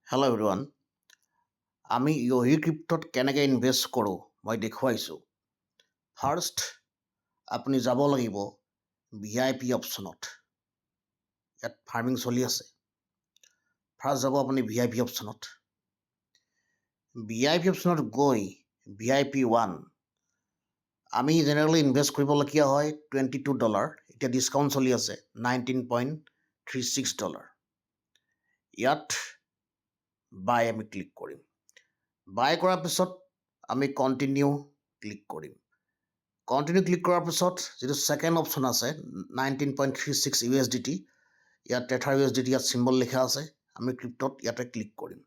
Hello' everyone, আমি ইয়হি ক্ৰিপ্টত কেনেকৈ invest কৰোঁ মই দেখুৱাইছোঁ। ফাৰ্ষ্ট আপুনি যাব লাগিব VIP অপশ্যনত। ইয়াত ফাৰ্মিং চলি আছে। ফাৰ্ষ্ট যাব আপুনি VIP অপশ্যনত। VIP অপশ্যনত গৈ VIP 1 আমি জেনেৰেলি ইনভেষ্ট কৰিবলগীয়া হয় $22। এতিয়া ডিছকাউণ্ট চলি আছে $19.36। ইয়াত বাই আমি ক্লিক কৰিম। বাই কৰাৰ পিছত আমি কণ্টিনিউ ক্লিক কৰিম। কণ্টিনিউ ক্লিক কৰাৰ পিছত যিটো ছেকেণ্ড অপশ্যন আছে 19.36 USDT, ইয়াত টেথাৰ USDT ইয়াত চিম্বল লিখা আছে। আমি ক্ৰিপ্টত ইয়াতে ক্লিক কৰিম।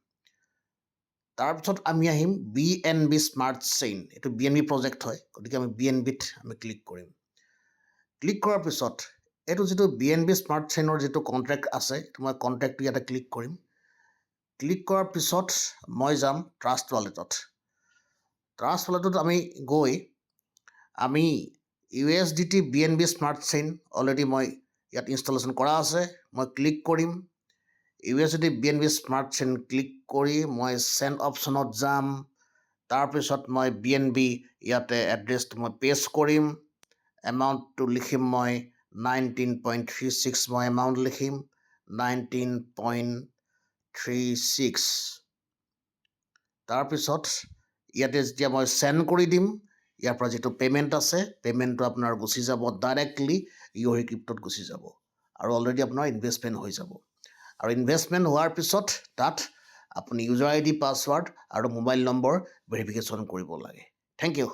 তাৰপিছত আমি আহিম BNB স্মাৰ্ট চেইন। এইটো BNB প্ৰজেক্ট হয়, গতিকে আমি BNBত আমি ক্লিক কৰিম। ক্লিক কৰাৰ পিছত এইটো যিটো BNB স্মাৰ্ট চেইনৰ যিটো কণ্ট্ৰেক্ট আছে, মই কণ্ট্ৰেক্টটো ইয়াতে ক্লিক কৰিম। ক্লিক কৰাৰ পিছত মই যাম ট্ৰাষ্ট ৱালেটত। ট্ৰাষ্ট ৱালেটত আমি গৈ আমি USDT BNB smart chain already মই ইয়াত ইনষ্টলেশ্যন কৰা আছে। মই ক্লিক কৰিম। USDT BNB smart chain click কৰি মই চেণ্ড অপশ্যনত যাম। তাৰপিছত মই BNB ইয়াতে এড্ৰেছটো মই পেষ্ট কৰিম। এমাউণ্টটো লিখিম মই 19.36 মই এমাউণ্ট লিখিম 19.36। তাৰপিছত ইয়াতে যেতিয়া মই চেণ্ড কৰি দিম, ইয়াৰ পৰা যিটো পে'মেণ্ট আছে পে'মেণ্টটো আপোনাৰ গুচি যাব ডাইৰেক্টলি ইয়হি ক্ৰিপ্টত গুচি যাব আৰু অলৰেডি আপোনাৰ ইনভেষ্টমেণ্ট হৈ যাব। আৰু ইনভেষ্টমেণ্ট হোৱাৰ পিছত তাত আপুনি ইউজাৰ ID পাছৱাৰ্ড আৰু মোবাইল নম্বৰ ভেৰিফিকেশ্যন কৰিব লাগে। Thank U.